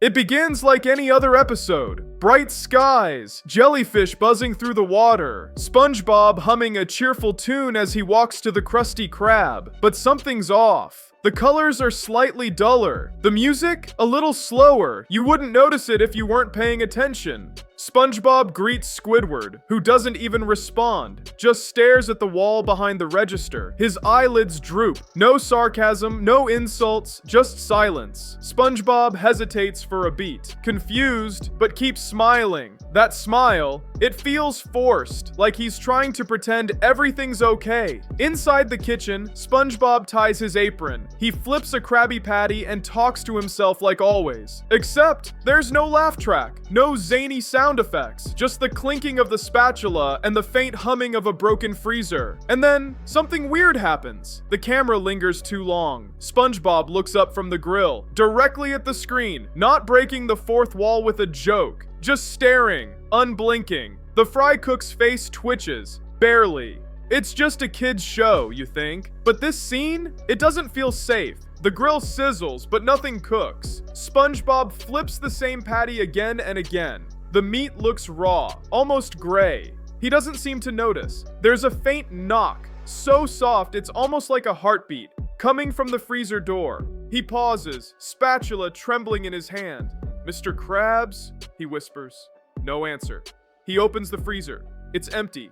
It begins like any other episode. Bright skies, jellyfish buzzing through the water, SpongeBob humming a cheerful tune as he walks to the Krusty Krab. But something's off. The colors are slightly duller. The music, a little slower. You wouldn't notice it if you weren't paying attention. SpongeBob greets Squidward, who doesn't even respond, just stares at the wall behind the register. His eyelids droop. No sarcasm, no insults, just silence. SpongeBob hesitates for a beat, confused, but keeps smiling. That smile, it feels forced, like he's trying to pretend everything's okay. Inside the kitchen, SpongeBob ties his apron. He flips a Krabby Patty and talks to himself like always. Except, there's no laugh track, no zany sound effects, just the clinking of the spatula and the faint humming of a broken freezer. And then, something weird happens. The camera lingers too long. SpongeBob looks up from the grill, directly at the screen, not breaking the fourth wall with a joke, just staring, unblinking. The fry cook's face twitches, barely. It's just a kid's show, you think? But this scene, it doesn't feel safe. The grill sizzles, but nothing cooks. SpongeBob flips the same patty again and again. The meat looks raw, almost gray. He doesn't seem to notice. There's a faint knock, so soft it's almost like a heartbeat, coming from the freezer door. He pauses, spatula trembling in his hand. "Mr. Krabs?" he whispers. No answer. He opens the freezer. It's empty.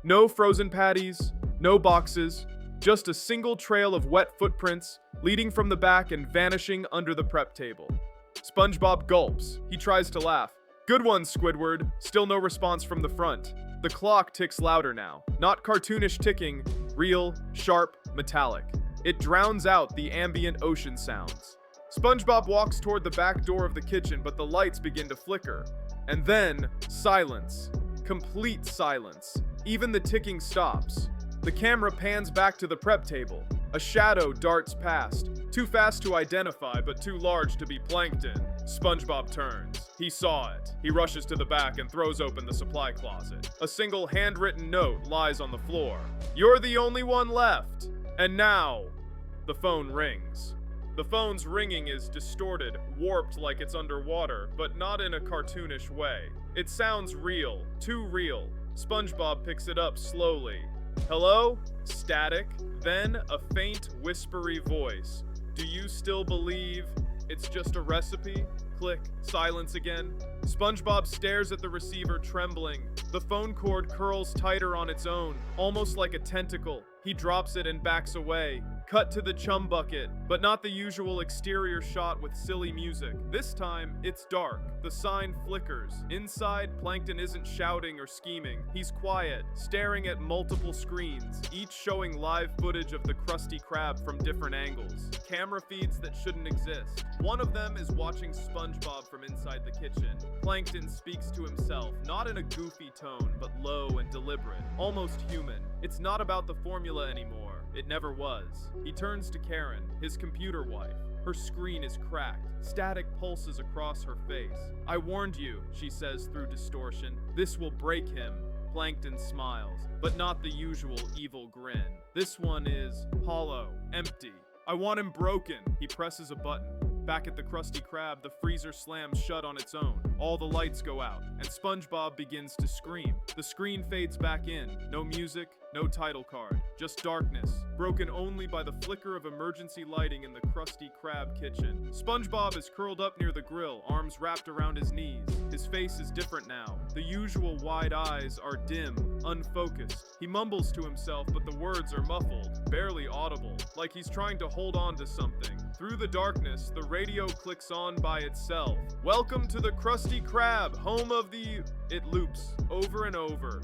No frozen patties, no boxes, just a single trail of wet footprints leading from the back and vanishing under the prep table. SpongeBob gulps. He tries to laugh. "Good one, Squidward." Still no response from the front. The clock ticks louder now. Not cartoonish ticking, real, sharp, metallic. It drowns out the ambient ocean sounds. SpongeBob walks toward the back door of the kitchen, but the lights begin to flicker. And then, silence. Complete silence. Even the ticking stops. The camera pans back to the prep table. A shadow darts past. Too fast to identify, but too large to be Plankton. SpongeBob turns. He saw it. He rushes to the back and throws open the supply closet. A single handwritten note lies on the floor. "You're the only one left. And now..." The phone rings. The phone's ringing is distorted, warped like it's underwater, but not in a cartoonish way. It sounds real, too real. SpongeBob picks it up slowly. "Hello?" Static. Then a faint, whispery voice. "Do you still believe it's just a recipe?" Click. Silence again. SpongeBob stares at the receiver, trembling. The phone cord curls tighter on its own, almost like a tentacle. He drops it and backs away. Cut to the chum bucket, but not the usual exterior shot with silly music. This time, it's dark. The sign flickers. Inside, Plankton isn't shouting or scheming. He's quiet, staring at multiple screens, each showing live footage of the Krusty Krab from different angles. Camera feeds that shouldn't exist. One of them is watching SpongeBob from inside the kitchen. Plankton speaks to himself, not in a goofy tone, but low and deliberate, almost human. It's not about the formula anymore. It never was. He turns to Karen, his computer wife. Her screen is cracked. Static pulses across her face. "I warned you," she says through distortion. "This will break him." Plankton smiles, but not the usual evil grin. This one is hollow, empty. "I want him broken." He presses a button. Back at the Krusty Krab, the freezer slams shut on its own. All the lights go out, and SpongeBob begins to scream. The screen fades back in. No music, no title card. Just darkness, broken only by the flicker of emergency lighting in the Krusty Krab kitchen. SpongeBob is curled up near the grill, arms wrapped around his knees. His face is different now. The usual wide eyes are dim, unfocused. He mumbles to himself, but the words are muffled, barely audible, like he's trying to hold on to something. Through the darkness, the radio clicks on by itself. "Welcome to the Krusty Krab, home of the..." It loops over and over.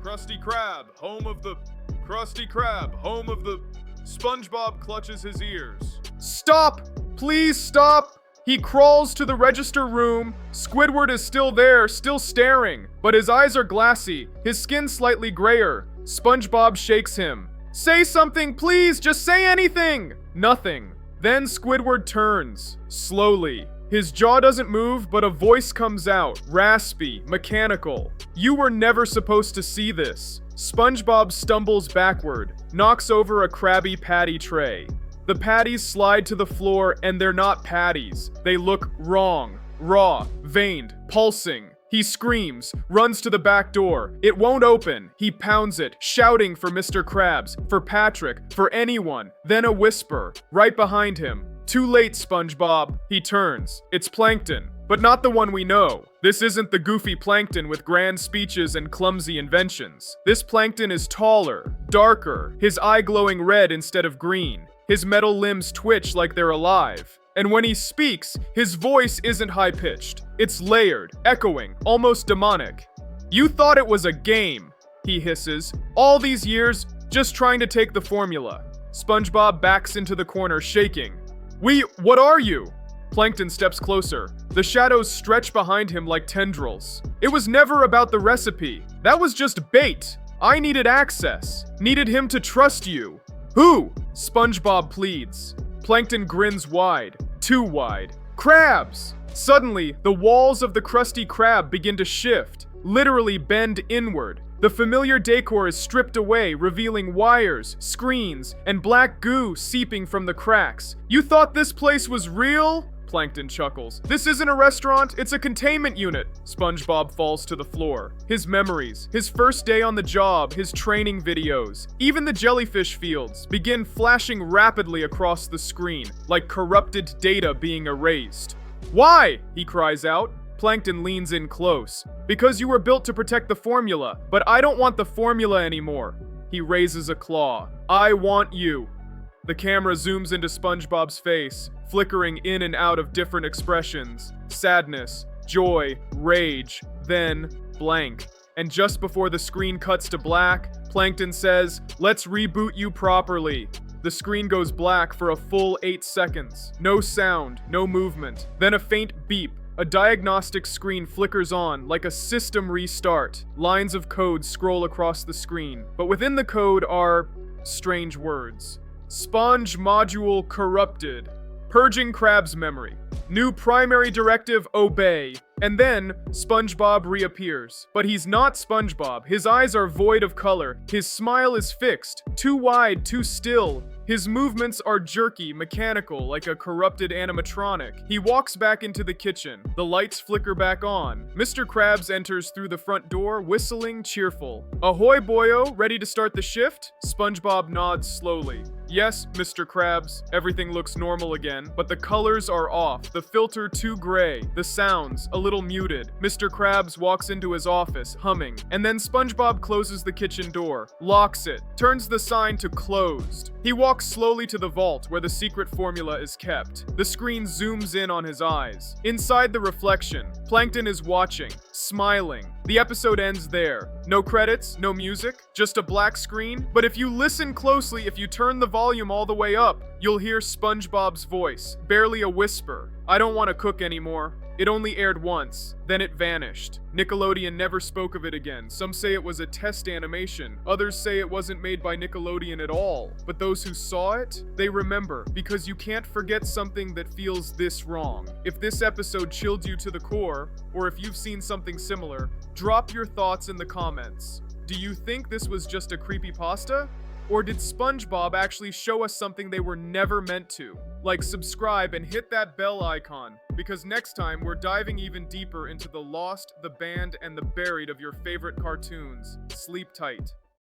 "Krusty Krab, home of the... Krusty Krab, home of the..." SpongeBob clutches his ears. "Stop! Please stop!" He crawls to the register room. Squidward is still there, still staring, but his eyes are glassy, his skin slightly grayer. SpongeBob shakes him. "Say something, please! Just say anything!" Nothing. Then Squidward turns, slowly. His jaw doesn't move, but a voice comes out, raspy, mechanical. "You were never supposed to see this." SpongeBob stumbles backward, knocks over a Krabby Patty tray. The patties slide to the floor, and they're not patties. They look wrong. raw, veined, pulsing. He screams, runs to the back door. It won't open. He pounds it, shouting for Mr. Krabs, for Patrick, for anyone. Then a whisper, right behind him. Too late, SpongeBob. He turns. It's Plankton, but not the one we know. This isn't the goofy Plankton with grand speeches and clumsy inventions. This Plankton is taller, darker, his eye glowing red instead of green. His metal limbs twitch like they're alive. And when he speaks, his voice isn't high-pitched. It's layered, echoing, almost demonic. You thought it was a game, he hisses. All these years, just trying to take the formula. SpongeBob backs into the corner, shaking. What are you? Plankton steps closer. The shadows stretch behind him like tendrils. It was never about the recipe. That was just bait. I needed access. Needed him to trust you. Who? SpongeBob pleads. Plankton grins wide. Too wide. Crabs! Suddenly, the walls of the Krusty Krab begin to shift, literally bend inward. The familiar decor is stripped away, revealing wires, screens, and black goo seeping from the cracks. You thought this place was real? Plankton chuckles. This isn't a restaurant, it's a containment unit. SpongeBob falls to the floor. His memories, his first day on the job, his training videos, even the jellyfish fields begin flashing rapidly across the screen, like corrupted data being erased. Why? He cries out. Plankton leans in close. Because you were built to protect the formula, but I don't want the formula anymore. He raises a claw. I want you. The camera zooms into SpongeBob's face, flickering in and out of different expressions. Sadness, joy, rage, then blank. And just before the screen cuts to black, Plankton says, "Let's reboot you properly." The screen goes black for a full 8 seconds. No sound, no movement. Then a faint beep. A diagnostic screen flickers on like a system restart. Lines of code scroll across the screen, but within the code are strange words. Sponge module corrupted. Purging Krab's memory. New primary directive obey. And then, SpongeBob reappears. But he's not SpongeBob. His eyes are void of color. His smile is fixed. Too wide, too still. His movements are jerky, mechanical, like a corrupted animatronic. He walks back into the kitchen. The lights flicker back on. Mr. Krabs enters through the front door, whistling, cheerful. Ahoy, boyo, ready to start the shift? SpongeBob nods slowly. Yes, Mr. Krabs. Everything looks normal again, but the colors are off. The filter too gray. The sounds a little muted. Mr. Krabs walks into his office, humming, and then SpongeBob closes the kitchen door, locks it, turns the sign to closed. He walks slowly to the vault where the secret formula is kept. The screen zooms in on his eyes. Inside the reflection, Plankton is watching, smiling. The episode ends there. No credits, no music, just a black screen. But if you listen closely, if you turn the volume all the way up, you'll hear SpongeBob's voice, barely a whisper. I don't want to cook anymore. It only aired once, then it vanished. Nickelodeon never spoke of it again. Some say it was a test animation. Others say it wasn't made by Nickelodeon at all. But those who saw it, they remember, because you can't forget something that feels this wrong. If this episode chilled you to the core, or if you've seen something similar, drop your thoughts in the comments. Do you think this was just a creepypasta? Or did SpongeBob actually show us something they were never meant to? Like, subscribe and hit that bell icon, because next time we're diving even deeper into the lost, the banned, and the buried of your favorite cartoons. Sleep tight.